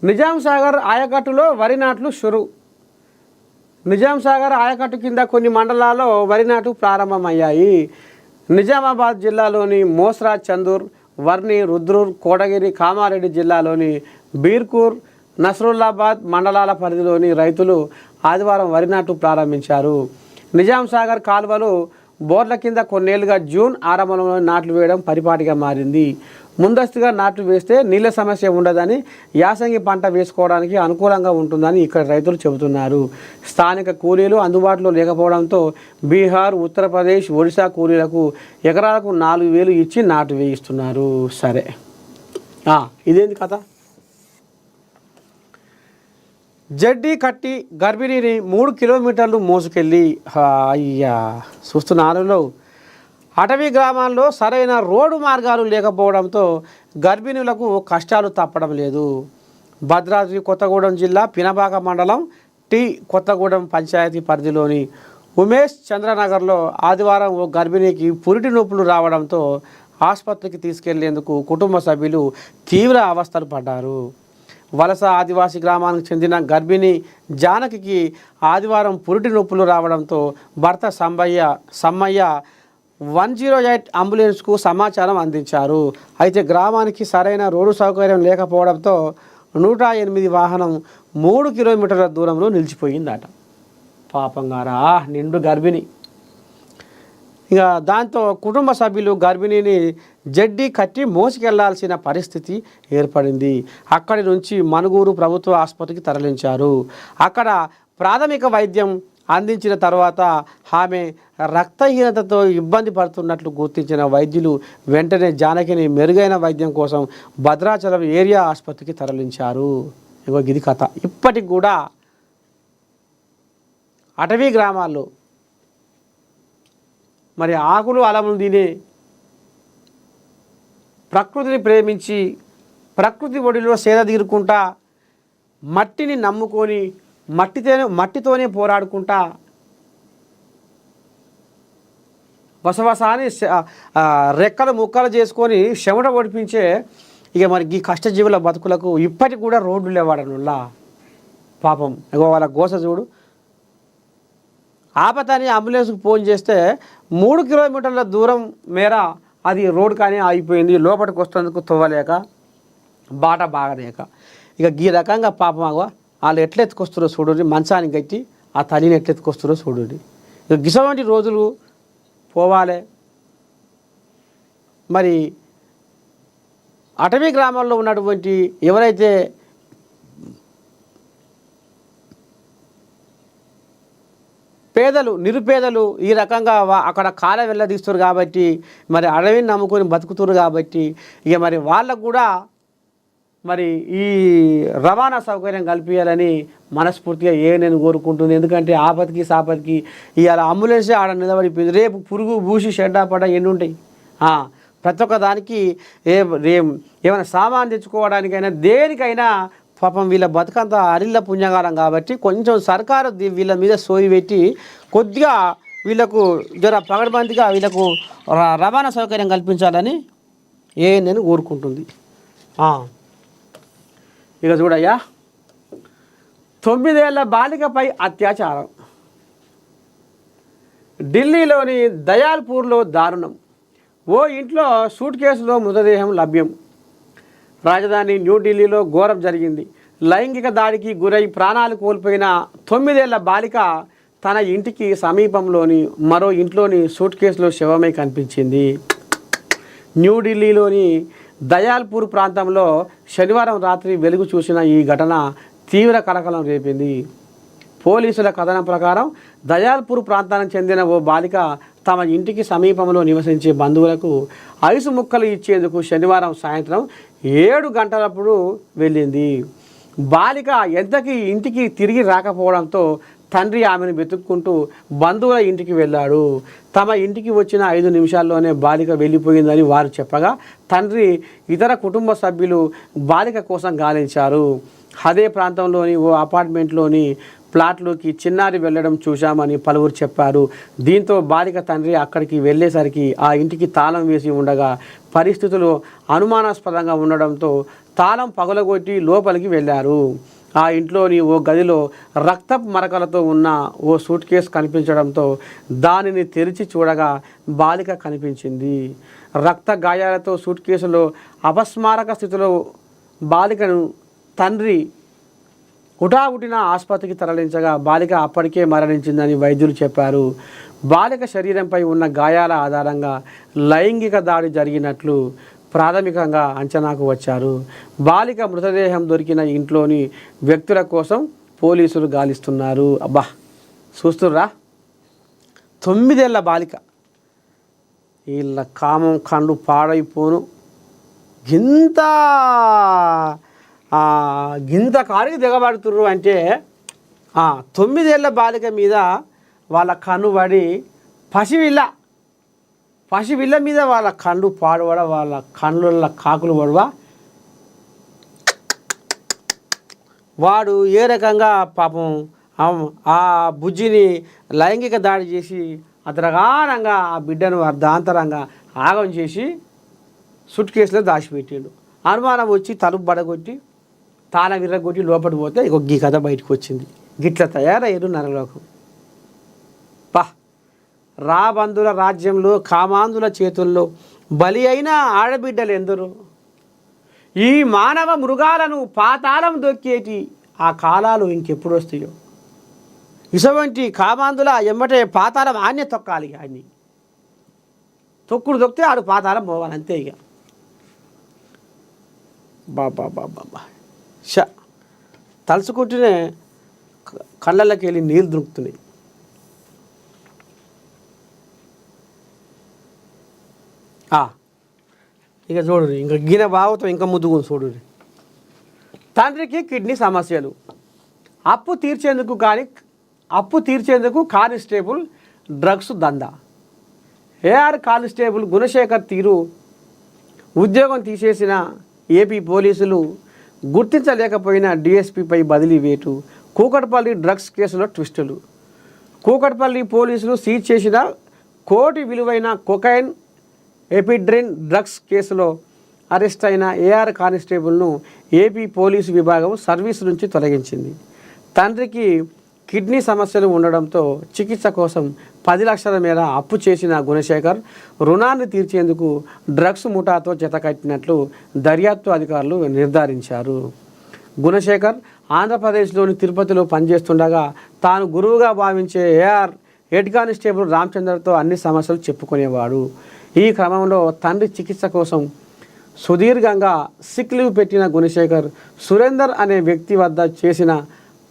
నిజాం సాగర్ ఆయకట్టులో వరి నాట్లు షురు. నిజాం సాగర్ ఆయకట్టు కింద కొన్ని మండలాల్లో వరి నాటు ప్రారంభమయ్యాయి. నిజామాబాద్ జిల్లాలోని మోస్రా, చందూర్, వర్ని, రుద్రూర్, కోటగిరి, కామారెడ్డి జిల్లాలోని బీర్కూర్, నస్రుల్లాబాద్ మండలాల పరిధిలోని రైతులు ఆదివారం వరి నాటు ప్రారంభించారు. నిజాం సాగర్ కాలువలు బోర్ల కింద కొన్నేళ్లుగా జూన్ ఆరంభంలో నాట్లు వేయడం పరిపాటిగా మారింది. ముందస్తుగా నాట్లు వేస్తే నీళ్ళ సమస్య ఉండదని, యాసంగి పంట వేసుకోవడానికి అనుకూలంగా ఉంటుందని ఇక్కడ రైతులు చెబుతున్నారు. స్థానిక కూలీలు అందుబాటులో లేకపోవడంతో బీహార్, ఉత్తరప్రదేశ్, ఒడిశా కూలీలకు ఎకరాలకు 4,000 ఇచ్చి నాటు వేయిస్తున్నారు. సరే, ఇదేంటి కథ? జడ్డీ కట్టి గర్భిణిని 3 కిలోమీటర్లు మోసుకెళ్ళి అయ్యా చూస్తున్నారులో అటవీ గ్రామాల్లో సరైన రోడ్డు మార్గాలు లేకపోవడంతో గర్భిణులకు కష్టాలు తప్పడం లేదు. భద్రాద్రి కొత్తగూడెం జిల్లా పినపాక మండలం టి కొత్తగూడెం పంచాయతీ పరిధిలోని ఉమేష్ చంద్రనగర్లో ఆదివారం ఓ గర్భిణికి పురిటి నొప్పులు రావడంతో ఆసుపత్రికి తీసుకెళ్లేందుకు కుటుంబ సభ్యులు తీవ్ర అవస్థలు పడ్డారు. వలస ఆదివాసీ గ్రామానికి చెందిన గర్భిణి జానకి ఆదివారం పురిటి నొప్పులు రావడంతో భర్త సమ్మయ్య 108 అంబులెన్స్కు సమాచారం అందించారు. అయితే గ్రామానికి సరైన రోడ్డు సౌకర్యం లేకపోవడంతో 108 వాహనం 3 కిలోమీటర్ల దూరంలో నిలిచిపోయిందట. పాపంగారా నిండు గర్భిణి. ఇక దాంతో కుటుంబ సభ్యులు గర్భిణిని జడ్డీ కట్టి మోసుకెళ్లాల్సిన పరిస్థితి ఏర్పడింది. అక్కడి నుంచి మనుగూరు ప్రభుత్వ ఆసుపత్రికి తరలించారు. అక్కడ ప్రాథమిక వైద్యం అందించిన తర్వాత ఆమె రక్తహీనతతో ఇబ్బంది పడుతున్నట్లు గుర్తించిన వైద్యులు వెంటనే జానకిని మెరుగైన వైద్యం కోసం భద్రాచలం ఏరియా ఆసుపత్రికి తరలించారు. ఇగో ఇది కథ. ఇప్పటికి కూడా అటవీ గ్రామాల్లో మరి ఆకులు అలములు తినే ప్రకృతిని ప్రేమించి ప్రకృతి ఒడిలో సేద తీరుకుంటా మట్టిని నమ్ముకొని మట్టితోనే పోరాడుకుంటా వసవసాని రెక్కలు ముక్కలు చేసుకొని చెమట ఒడిపించే ఇక మరి ఈ కష్టజీవుల బతుకులకు ఇప్పటికి కూడా రోడ్లు లేవాడనుల్లా. పాపం ఇగో వాళ్ళ గోస చూడు. ఆపతని అంబులెన్స్కి ఫోన్ చేస్తే 3 కిలోమీటర్ల దూరం మేర అది రోడ్ కానీ ఆగిపోయింది. లోపలికి వస్తేందుకు తవ్వలేక బాట బాగలేక ఇక ఈ రకంగా పాపం వాళ్ళు ఎట్లెత్తుకొస్తారో చూడండి. మంచానికి కట్టి ఆ తల్లిని ఎట్లెత్తుకొస్తారో చూడండి. ఇక గిసవంటి రోజులు పోవాలి. మరి అటవీ గ్రామాల్లో ఉన్నటువంటి ఎవరైతే నిరుపేదలు ఈ రకంగా అక్కడ కాలం వెళ్ళదీస్తారు కాబట్టి మరి అడవిని నమ్ముకొని బతుకుతున్నారు కాబట్టి ఇక మరి వాళ్ళకు కూడా మరి ఈ రవాణా సౌకర్యం కల్పించాలని మనస్ఫూర్తిగా నేను కోరుకుంటుంది. ఎందుకంటే ఆపత్కి సాపత్కి ఇవాళ అంబులెన్సే ఆడ నిలబడిపోయింది. రేపు పురుగు భూసి షెడ్డాపడ ఎన్ని ఉంటాయి. ప్రతి ఒక్క దానికి ఏమైనా సామాన్ తెచ్చుకోవడానికైనా దేనికైనా పాపం వీళ్ళ బతుకంతా అరిళ్ళ పుణ్యకాలం కాబట్టి కొంచెం సర్కారు వీళ్ళ మీద సోయి పెట్టి కొద్దిగా వీళ్ళకు జర పగడబందిగా వీళ్ళకు రవాణా సౌకర్యం కల్పించాలని నేను కోరుకుంటుంది. ఇక చూడయ్యా, 9 ఏళ్ల బాలికపై అత్యాచారం. ఢిల్లీలోని దయాల్పూర్లో దారుణం. ఓ ఇంట్లో సూట్ కేసులో మృతదేహం లభ్యం. రాజధాని న్యూఢిల్లీలో ఘోరం జరిగింది. లైంగిక దాడికి గురై ప్రాణాలు కోల్పోయిన 9 ఏళ్ల బాలిక తన ఇంటికి సమీపంలోని మరో ఇంట్లోని సూట్ కేసులో శవమై కనిపించింది. న్యూఢిల్లీలోని దయాల్పూర్ ప్రాంతంలో శనివారం రాత్రి వెలుగు చూసిన ఈ ఘటన తీవ్ర కలకలం రేపింది. పోలీసుల కథనం ప్రకారం దయాల్పూర్ ప్రాంతానికి చెందిన ఓ బాలిక తమ ఇంటికి సమీపంలో నివసించే బంధువులకు ఐసు ముక్కలు ఇచ్చేందుకు శనివారం సాయంత్రం 7 గంటలప్పుడు వెళ్ళింది. బాలిక ఎంతకీ ఇంటికి తిరిగి రాకపోవడంతో తండ్రి ఆమెను వెతుక్కుంటూ బంధువుల ఇంటికి వెళ్ళాడు. తమ ఇంటికి వచ్చిన 5 నిమిషాల్లోనే బాలిక వెళ్ళిపోయిందని వారు చెప్పగా తండ్రి ఇతర కుటుంబ సభ్యులు బాలిక కోసం గాలించారు. అదే ప్రాంతంలోని ఓ అపార్ట్మెంట్లోని ప్లాట్లోకి చిన్నారి వెళ్ళడం చూశామని పలువురు చెప్పారు. దీంతో బాలిక తండ్రి అక్కడికి వెళ్ళేసరికి ఆ ఇంటికి తాళం వేసి ఉండగా పరిస్థితులు అనుమానాస్పదంగా ఉండడంతో తాళం పగలగొట్టి లోపలికి వెళ్ళారు. ఆ ఇంట్లోని ఓ గదిలో రక్తపు మరకలతో ఉన్న ఓ సూట్ కేసు కనిపించడంతో దానిని తెరిచి చూడగా బాలిక కనిపించింది. రక్త గాయాలతో సూట్ కేసులో అపస్మారక స్థితిలో బాలికను తండ్రి హుటాహుటిన ఆసుపత్రికి తరలించగా బాలిక అప్పటికే మరణించిందని వైద్యులు చెప్పారు. బాలిక శరీరంపై ఉన్న గాయాల ఆధారంగా లైంగిక దాడి జరిగినట్లు ప్రాథమికంగా అంచనాకు వచ్చారు. బాలిక మృతదేహం దొరికిన ఇంట్లోని వ్యక్తుల కోసం పోలీసులు గాలిస్తున్నారు. అబ్బా చూస్తుర్రా, 9 ఏళ్ల బాలిక. వీళ్ళ కామం కండు పాడైపోను. ఇంత గింత కాడికి దిగబడుతుర్రు అంటే 9 ఏళ్ల బాలిక మీద వాళ్ళ కన్ను పడి పసివిళ్ళ మీద వాళ్ళ కళ్ళు పాడుపడ, వాళ్ళ కళ్ళ కాకులు పడవ, వాడు ఏ రకంగా పాపం ఆ బుజ్జిని లైంగిక దాడి చేసి అతరగానంగా ఆ బిడ్డను అర్ధాంతరంగా ఆగం చేసి సుట్ కేసులో దాచిపెట్టాడు. అనుమానం వచ్చి తలుపు బడగొట్టి తాళం విర్రగొట్టి లోపలికి పోతే ఇక ఈ కథ బయటకు వచ్చింది. గిట్ల తయారయ్యారు నరలోకం. రాబందుల రాజ్యంలో కామాంధుల చేతుల్లో బలి అయిన ఆడబిడ్డలు ఎందరో, ఈ మానవ మృగాలను పాతాళం దొక్కేటి ఆ కాలాలు ఇంకెప్పుడు వస్తాయో. ఇటువంటి కామాంధుల ఎమ్మటే పాతాళం ఆన్నే తొక్కాలి. ఆయన్ని తొక్కుడు తొక్కితే ఆడు పాతాళం పోవాలి అంతే. ఇక బాబా తలుచుకుంటూనే కళ్ళకి వెళ్ళి నీళ్ళు దొరుకుతున్నాయి. ఇక చూడు, ఇంకా గిన బాగుతాం ఇంకా ముద్దుగు చూడు. తండ్రికి కిడ్నీ సమస్యలు, అప్పు తీర్చేందుకు కానిస్టేబుల్ డ్రగ్స్ దందా. ఏఆర్ కానిస్టేబుల్ గుణశేఖర్ తీరు ఉద్యోగం తీసేసిన ఏపీ పోలీసులు గుర్తించలేకపోయిన డీఎస్పీపై బదిలీ వేటు. కూకట్పల్లి డ్రగ్స్ కేసులో ట్విస్టులు. కూకట్పల్లి పోలీసులు సీజ్ చేసిన 1 కోటి విలువైన కొకైన్ ఎపిడ్రిన్ డ్రగ్స్ కేసులో అరెస్ట్ అయిన ఏఆర్ కానిస్టేబుల్ను ఏపీ పోలీసు విభాగం సర్వీస్ నుంచి తొలగించింది. తండ్రికి కిడ్నీ సమస్యలు ఉండడంతో చికిత్స కోసం 10 లక్షల మేర అప్పు చేసిన గుణశేఖర్ రుణాన్ని తీర్చేందుకు డ్రగ్స్ ముఠాతో జతకట్టినట్లు దర్యాప్తు అధికారులు నిర్ధారించారు. గుణశేఖర్ ఆంధ్రప్రదేశ్లోని తిరుపతిలో పనిచేస్తుండగా తాను గురువుగా భావించే ఏఆర్ హెడ్ కానిస్టేబుల్ రామచంద్రతో అన్ని సమస్యలు చెప్పుకునేవాడు. ఈ క్రమంలో తండ్రి చికిత్స కోసం సుదీర్ఘంగా సిక్ లీవ్ పెట్టిన గుణశేఖర్ సురేందర్ అనే వ్యక్తి వద్ద చేసిన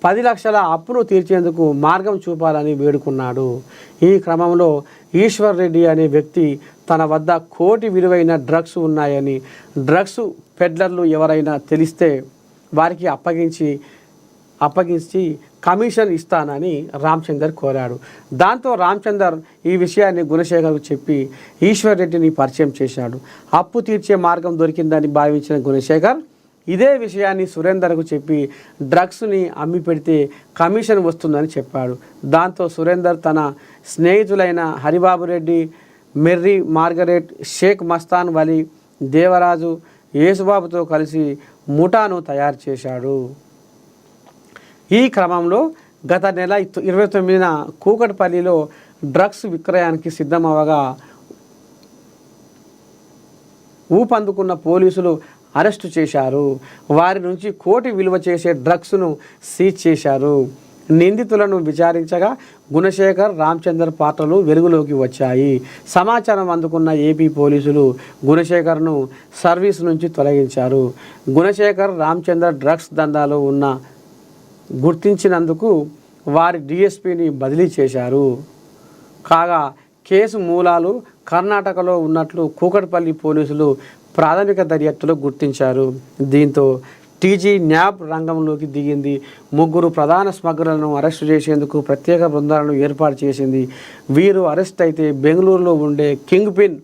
10 లక్షల అప్పును తీర్చేందుకు మార్గం చూపాలని వేడుకున్నాడు. ఈ క్రమంలో ఈశ్వర్ రెడ్డి అనే వ్యక్తి తన వద్ద 1 కోటి విలువైన డ్రగ్స్ ఉన్నాయని, డ్రగ్స్ పెడ్లర్లు ఎవరైనా తెలిస్తే వారికి అప్పగించి కమిషన్ ఇస్తానని రామచందర్ కోరాడు. దాంతో రామచందర్ ఈ విషయాన్ని గుణశేఖర్కు చెప్పి ఈశ్వర్ రెడ్డిని పరిచయం చేశాడు. అప్పు తీర్చే మార్గం దొరికిందని భావించిన గుణశేఖర్ ఇదే విషయాన్ని సురేందర్కు చెప్పి డ్రగ్స్ని అమ్మి పెడితే కమిషన్ వస్తుందని చెప్పాడు. దాంతో సురేందర్ తన స్నేహితులైన హరిబాబు రెడ్డి, మెర్రీ మార్గరెట్, షేక్ మస్తాన్ వలి, దేవరాజు, యేసుబాబుతో కలిసి ముఠాను తయారు చేశాడు. ఈ క్రమంలో గత నెల 29న కూకట్పల్లిలో డ్రగ్స్ విక్రయానికి సిద్ధమవగా ఊపందుకున్న పోలీసులు అరెస్టు చేశారు. వారి నుంచి 1 కోటి విలువ చేసే డ్రగ్స్ను సీజ్ చేశారు. నిందితులను విచారించగా గుణశేఖర్, రామచందర్ పాత్రలు వెలుగులోకి వచ్చాయి. సమాచారం అందుకున్న ఏపీ పోలీసులు గుణశేఖర్ను సర్వీస్ నుంచి తొలగించారు. గుణశేఖర్, రామచందర్ డ్రగ్స్ దందాలో ఉన్న గుర్తించినందుకు వారి డీఎస్పీని బదిలీ చేశారు. కాగా కేసు మూలాలు కర్ణాటకలో ఉన్నట్లు కూకట్పల్లి పోలీసులు ప్రాథమిక దర్యాప్తులో గుర్తించారు. దీంతో టీజీ న్యాబ్ రంగంలోకి దిగింది. 3 ప్రధాన స్మగ్లర్లను అరెస్టు చేసేందుకు ప్రత్యేక బృందాలను ఏర్పాటు చేసింది. వీరు అరెస్ట్ అయితే బెంగళూరులో ఉండే కింగ్ పిన్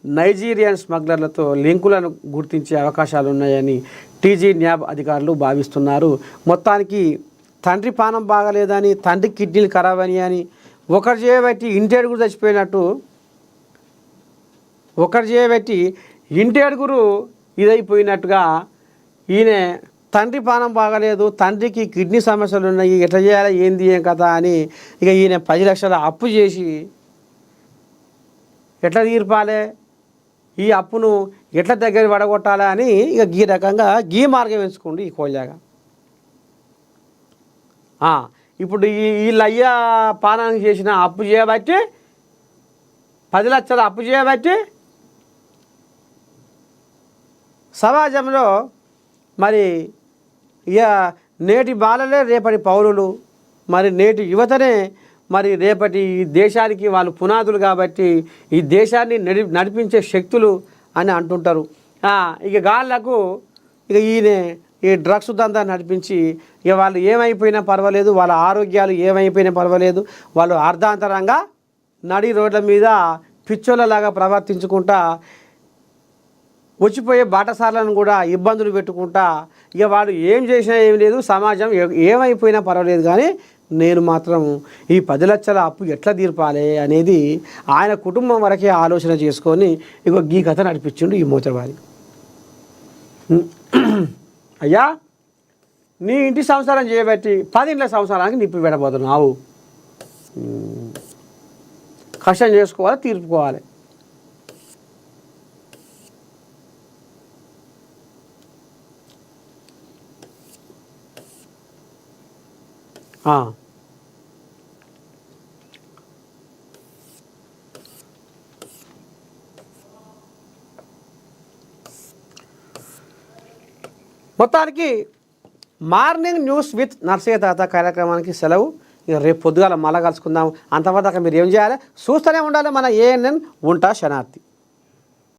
నైజీరియన్ స్మగ్లర్లతో లింకులను గుర్తించే అవకాశాలున్నాయని టీజీ న్యాబ్ అధికారులు భావిస్తున్నారు. మొత్తానికి తండ్రి పానం బాగలేదని, తండ్రి కిడ్నీలు ఖరాబ్ అని ఒకరు చేయబట్టి ఇంటి అడుగురు చచ్చిపోయినట్టు, ఒకరు చేయబట్టి ఇంటి అడుగురు ఇదైపోయినట్టుగా ఈయన తండ్రి పానం బాగలేదు, తండ్రికి కిడ్నీ సమస్యలు ఉన్నాయి, ఎట్లా చేయాలి ఏంది ఏం కథ అని ఇక ఈయన 10 లక్షల అప్పు చేసి ఎట్లా తీర్పాలి, ఈ అప్పును ఎట్లా దగ్గర పడగొట్టాలి అని ఇక ఈ రకంగా మార్గం ఎంచుకోండి ఈ కోళ్ళగా. ఇప్పుడు వీళ్ళు అయ్యా పానానికి చేసిన అప్పు చేయబట్టి 10 లక్షల అప్పు చేయబట్టి సమాజంలో మరి ఇక నేటి బాలలే రేపటి పౌరులు, మరి నేటి యువతనే మరి రేపటి దేశానికి వాళ్ళు పునాదులు కాబట్టి ఈ దేశాన్ని నడిపించే శక్తులు అని అంటుంటారు. ఇక గాళ్ళకు ఇక ఈయన ఈ డ్రగ్స్ దందా నడిపించి ఇక వాళ్ళు ఏమైపోయినా పర్వాలేదు, వాళ్ళ ఆరోగ్యాలు ఏమైపోయినా పర్వాలేదు, వాళ్ళు అర్ధాంతరంగా నడి రోడ్ల మీద పిచ్చోళ్ళలాగా ప్రవర్తించుకుంటా వచ్చిపోయే బాటసార్లను కూడా ఇబ్బందులు పెట్టుకుంటా ఇక వాడు ఏం చేసినా ఏం లేదు, సమాజం ఏమైపోయినా పర్వాలేదు, కానీ నేను మాత్రం ఈ 10 లక్షల అప్పు ఎట్లా తీర్పాలి అనేది ఆయన కుటుంబం వరకే ఆలోచన చేసుకొని ఇగో ఈ కథ నడిపించిండు ఈ మూతవారి. అయ్యా, నీ ఇంటి సంసారం చేయబట్టి 10 ఇంట్ల సంసారానికి నిప్పి పెట్టబోతున్నావు. కష్టం చేసుకోవాలి, తీర్పుకోవాలి. మొత్తానికి మార్నింగ్ న్యూస్ విత్ నర్సయ్య తాత కార్యక్రమానికి సెలవు. ఇక రేపు పొద్దుగాల మళ్ళా కలుసుకుందాం. అంతవరకు మీరు ఏం చేయాలి, చూస్తూనే ఉండాలి మన ANN. ఉంటా శనార్థి.